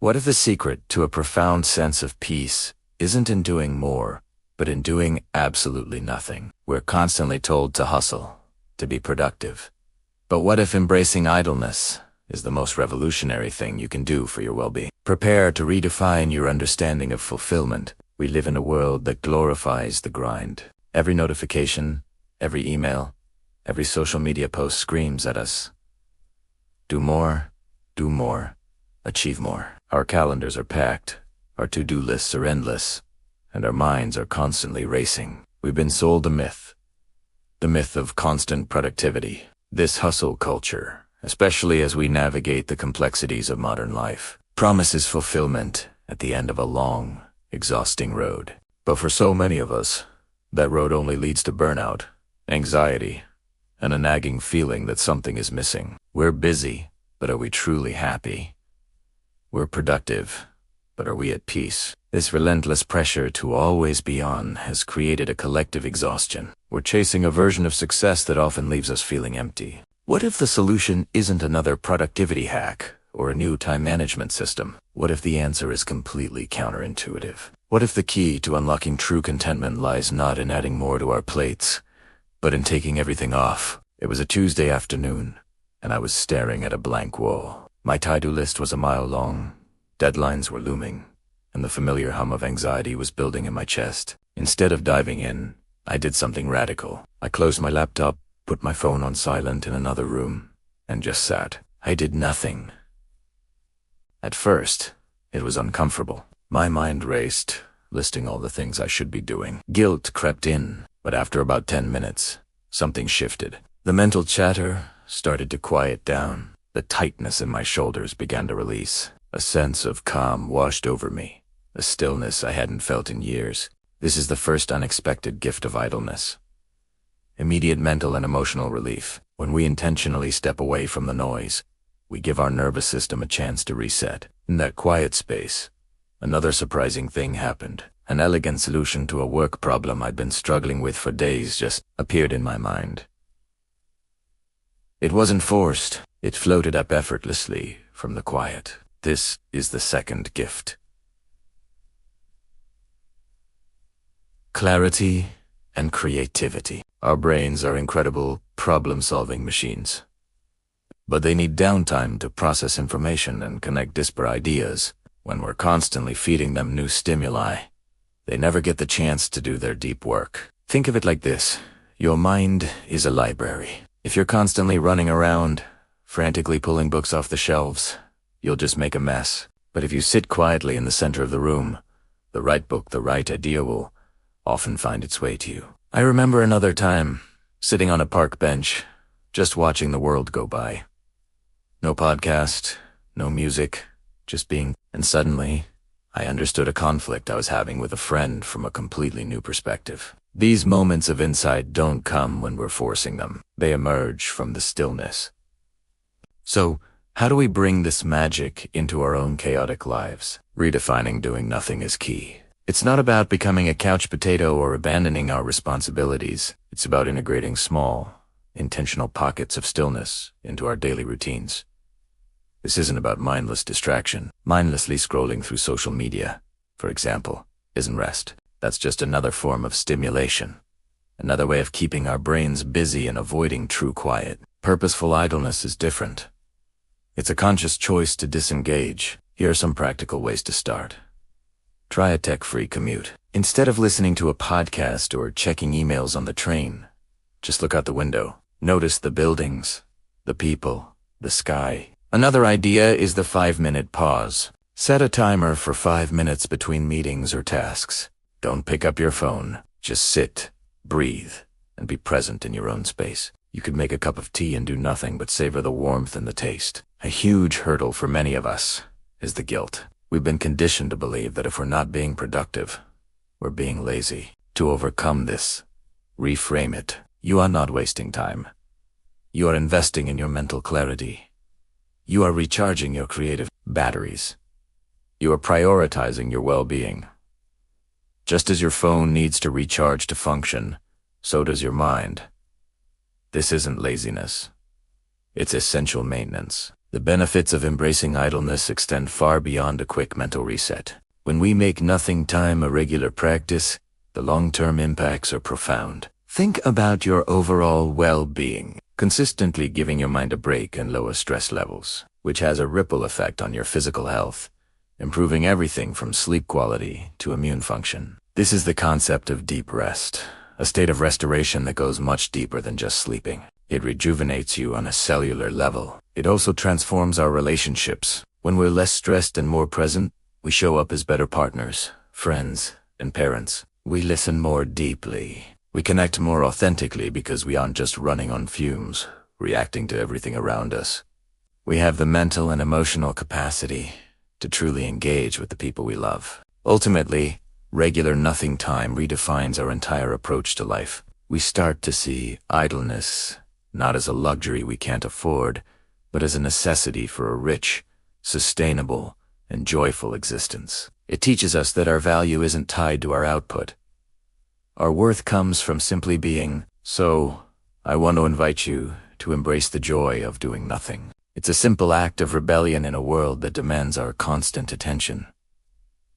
What if the secret to a profound sense of peace isn't in doing more, but in doing absolutely nothing? We're constantly told to hustle, to be productive. But what if embracing idleness is the most revolutionary thing you can do for your well-being? Prepare to redefine your understanding of fulfillment. We live in a world that glorifies the grind. Every notification, every email, every social media post screams at us. Do more, achieve more. Our calendars are packed, our to-do lists are endless, and our minds are constantly racing. We've been sold a myth. The myth of constant productivity. This hustle culture, especially as we navigate the complexities of modern life, promises fulfillment at the end of a long, exhausting road. But for so many of us, that road only leads to burnout, anxiety, and a nagging feeling that something is missing. We're busy, but are we truly happy? We're productive, but are we at peace? This relentless pressure to always be on has created a collective exhaustion. We're chasing a version of success that often leaves us feeling empty. What if the solution isn't another productivity hack or a new time management system? What if the answer is completely counterintuitive? What if the key to unlocking true contentment lies not in adding more to our plates, but in taking everything off? It was a Tuesday afternoon, and I was staring at a blank wall. My to-do list was a mile long, deadlines were looming, and the familiar hum of anxiety was building in my chest. Instead of diving in, I did something radical. I closed my laptop, put my phone on silent in another room, and just sat. I did nothing. At first, it was uncomfortable. My mind raced, listing all the things I should be doing. Guilt crept in, but after about 10 minutes, something shifted. The mental chatter started to quiet down. The tightness in my shoulders began to release. A sense of calm washed over me, a stillness I hadn't felt in years. This is the first unexpected gift of idleness. Immediate mental and emotional relief. When we intentionally step away from the noise, we give our nervous system a chance to reset. In that quiet space, another surprising thing happened. An elegant solution to a work problem I'd been struggling with for days just appeared in my mind. It wasn't forced. It floated up effortlessly from the quiet. This is the second gift. Clarity and creativity. Our brains are incredible problem-solving machines. But they need downtime to process information and connect disparate ideas. When we're constantly feeding them new stimuli, they never get the chance to do their deep work. Think of it like this. Your mind is a library. If you're constantly running around, frantically pulling books off the shelves, you'll just make a mess. But if you sit quietly in the center of the room, the right book, the right idea will often find its way to you. I remember another time, sitting on a park bench, just watching the world go by. No podcast, no music, just being. And suddenly, I understood a conflict I was having with a friend from a completely new perspective. These moments of insight don't come when we're forcing them. They emerge from the stillness. So, how do we bring this magic into our own chaotic lives? Redefining doing nothing is key. It's not about becoming a couch potato or abandoning our responsibilities. It's about integrating small, intentional pockets of stillness into our daily routines. This isn't about mindless distraction. Mindlessly scrolling through social media, for example, isn't rest. That's just another form of stimulation. Another way of keeping our brains busy and avoiding true quiet. Purposeful idleness is different. It's a conscious choice to disengage. Here are some practical ways to start. Try a tech-free commute. Instead of listening to a podcast or checking emails on the train, just look out the window. Notice the buildings, the people, the sky. Another idea is the 5-minute pause. Set a timer for 5 minutes between meetings or tasks. Don't pick up your phone. Just sit, breathe, and be present in your own space. You could make a cup of tea and do nothing but savor the warmth and the taste. A huge hurdle for many of us is the guilt. We've been conditioned to believe that if we're not being productive, we're being lazy. To overcome this, reframe it. You are not wasting time. You are investing in your mental clarity. You are recharging your creative batteries. You are prioritizing your well-being. Just as your phone needs to recharge to function, so does your mind. This isn't laziness. It's essential maintenance. The benefits of embracing idleness extend far beyond a quick mental reset. When we make nothing time a regular practice, the long-term impacts are profound. Think about your overall well-being, consistently giving your mind a break and lower stress levels, which has a ripple effect on your physical health, improving everything from sleep quality to immune function. This is the concept of deep rest, a state of restoration that goes much deeper than just sleeping. It rejuvenates you on a cellular level. It also transforms our relationships. When we're less stressed and more present, we show up as better partners, friends, and parents. We listen more deeply. We connect more authentically because we aren't just running on fumes, reacting to everything around us. We have the mental and emotional capacity to truly engage with the people we love. Ultimately, regular nothing time redefines our entire approach to life. We start to see idleness not as a luxury we can't afford, but as a necessity for a rich, sustainable, and joyful existence. It teaches us that our value isn't tied to our output. Our worth comes from simply being. So, I want to invite you to embrace the joy of doing nothing. It's a simple act of rebellion in a world that demands our constant attention.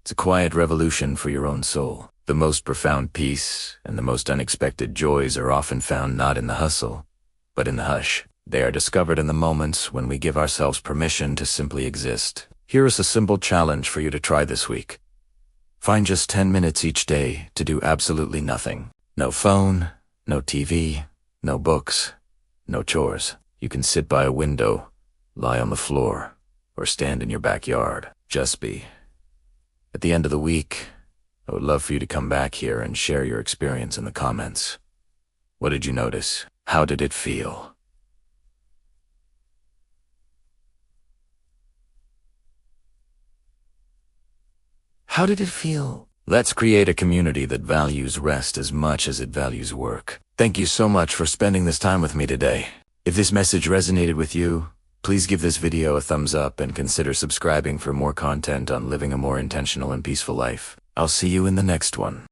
It's a quiet revolution for your own soul. The most profound peace and the most unexpected joys are often found not in the hustle, but in the hush. They are discovered in the moments when we give ourselves permission to simply exist. Here is a simple challenge for you to try this week. Find just 10 minutes each day to do absolutely nothing. No phone, no TV, no books, no chores. You can sit by a window, lie on the floor, or stand in your backyard. Just be. At the end of the week, I would love for you to come back here and share your experience in the comments. What did you notice? How did it feel? How did it feel? Let's create a community that values rest as much as it values work. Thank you so much for spending this time with me today. If this message resonated with you, please give this video a thumbs up and consider subscribing for more content on living a more intentional and peaceful life. I'll see you in the next one.